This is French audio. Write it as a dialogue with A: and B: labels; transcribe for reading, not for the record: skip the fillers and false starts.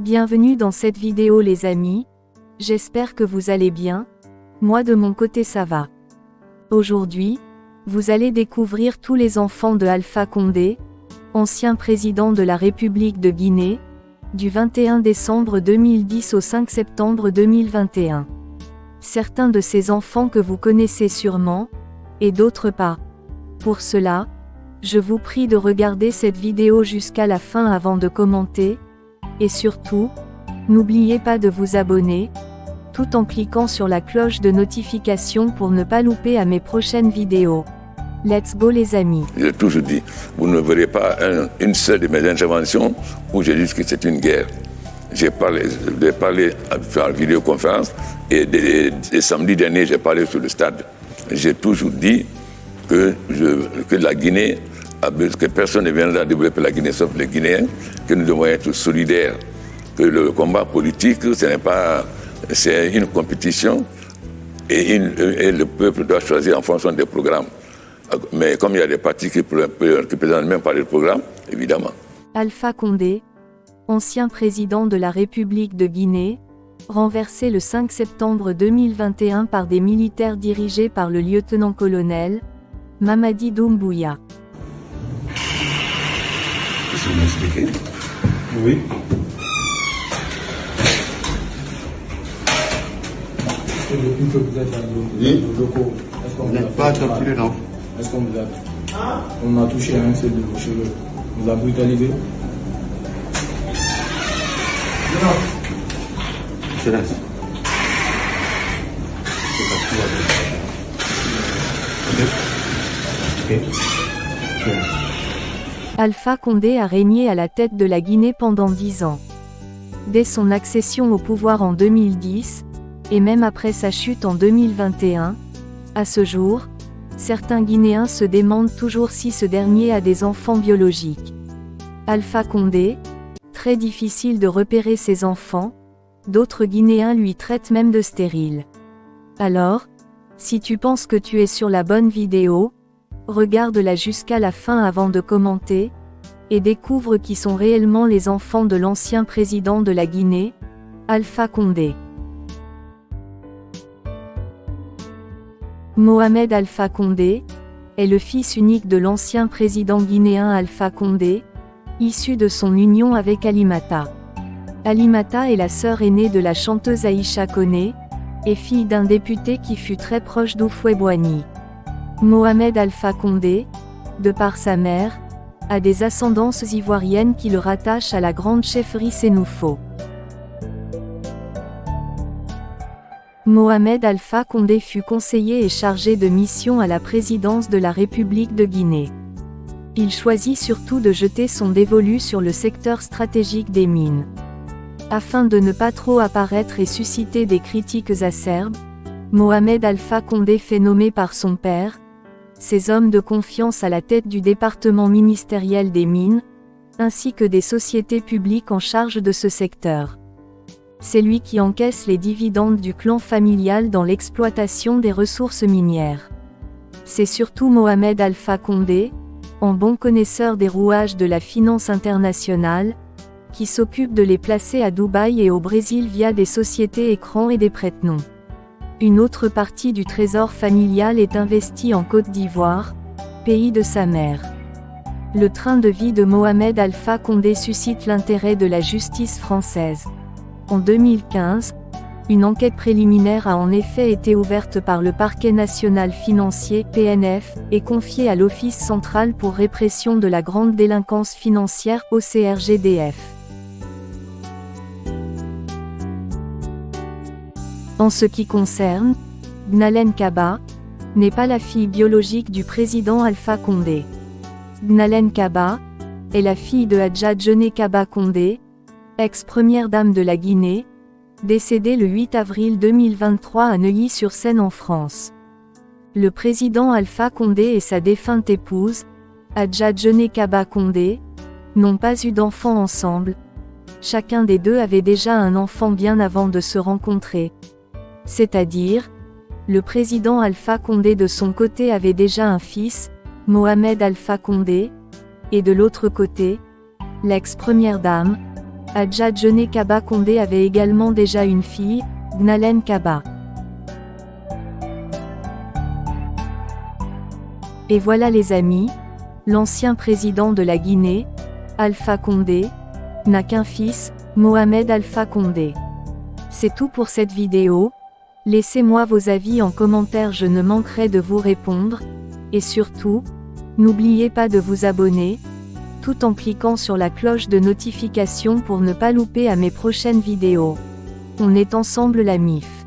A: Bienvenue dans cette vidéo les amis, j'espère que vous allez bien, moi de mon côté ça va. Aujourd'hui, vous allez découvrir tous les enfants de Alpha Condé, ancien président de la République de Guinée, du 21 décembre 2010 au 5 septembre 2021. Certains de ces enfants que vous connaissez sûrement, et d'autres pas. Pour cela, je vous prie de regarder cette vidéo jusqu'à la fin avant de commenter, et surtout, n'oubliez pas de vous abonner, tout en cliquant sur la cloche de notification pour ne pas louper à mes prochaines vidéos. Let's go les amis.
B: J'ai toujours dit, vous ne verrez pas une seule de mes interventions où je dis que c'est une guerre. J'ai parlé en vidéoconférence et samedi dernier, j'ai parlé sur le stade. J'ai toujours dit que la Guinée, que personne ne viendra développer la Guinée sauf les Guinéens, que nous devons être solidaires, que le combat politique, c'est une compétition et le peuple doit choisir en fonction des programmes. Mais comme il y a des partis qui présentent même pas les programmes, évidemment.
A: Alpha Condé, ancien président de la République de Guinée, renversé le 5 septembre 2021 par des militaires dirigés par le lieutenant-colonel Mamadi Doumbouya.
B: Vous m'expliquez?
C: Oui. Depuis que vous êtes dans nos locaux, est-ce qu'on vous a
B: pas torturé, non?
C: Est-ce qu'on vous a... On a touché à un seul de vos cheveux. On vous a brutalisé? Non.
B: Silence.
A: Alpha Condé a régné à la tête de la Guinée pendant 10 ans. Dès son accession au pouvoir en 2010, et même après sa chute en 2021, à ce jour, certains Guinéens se demandent toujours si ce dernier a des enfants biologiques. Alpha Condé, très difficile de repérer ses enfants, d'autres Guinéens lui traitent même de stérile. Alors, si tu penses que tu es sur la bonne vidéo, regarde-la jusqu'à la fin avant de commenter, et découvre qui sont réellement les enfants de l'ancien président de la Guinée, Alpha Condé. Mohamed Alpha Condé est le fils unique de l'ancien président guinéen Alpha Condé, issu de son union avec Alimata. Alimata est la sœur aînée de la chanteuse Aïcha Koné, et fille d'un député qui fut très proche d'Houphouët-Boigny. Mohamed Alpha Condé, de par sa mère, a des ascendances ivoiriennes qui le rattachent à la grande chefferie Sénoufo. Mohamed Alpha Condé fut conseiller et chargé de mission à la présidence de la République de Guinée. Il choisit surtout de jeter son dévolu sur le secteur stratégique des mines. Afin de ne pas trop apparaître et susciter des critiques acerbes, Mohamed Alpha Condé fait nommer par son père ses hommes de confiance à la tête du département ministériel des mines, ainsi que des sociétés publiques en charge de ce secteur. C'est lui qui encaisse les dividendes du clan familial dans l'exploitation des ressources minières. C'est surtout Mohamed Alpha Condé, en bon connaisseur des rouages de la finance internationale, qui s'occupe de les placer à Dubaï et au Brésil via des sociétés écrans et des prête-noms. Une autre partie du trésor familial est investie en Côte d'Ivoire, pays de sa mère. Le train de vie de Mohamed Alpha Condé suscite l'intérêt de la justice française. En 2015, une enquête préliminaire a en effet été ouverte par le Parquet national financier (PNF) et confiée à l'Office central pour répression de la grande délinquance financière (OCRGDF). En ce qui concerne, Gnalen Kaba n'est pas la fille biologique du président Alpha Condé. Gnalen Kaba est la fille de Adja Djené Kaba Condé, ex-première dame de la Guinée, décédée le 8 avril 2023 à Neuilly-sur-Seine en France. Le président Alpha Condé et sa défunte épouse, Adja Djené Kaba Condé, n'ont pas eu d'enfant ensemble. Chacun des deux avait déjà un enfant bien avant de se rencontrer. C'est-à-dire, le président Alpha Condé de son côté avait déjà un fils, Mohamed Alpha Condé, et de l'autre côté, l'ex-première dame, Adja Djené Kaba Condé avait également déjà une fille, Gnalen Kaba. Et voilà les amis, l'ancien président de la Guinée, Alpha Condé, n'a qu'un fils, Mohamed Alpha Condé. C'est tout pour cette vidéo, laissez-moi vos avis en commentaire, je ne manquerai de vous répondre, et surtout, n'oubliez pas de vous abonner, tout en cliquant sur la cloche de notification pour ne pas louper à mes prochaines vidéos. On est ensemble la MIF.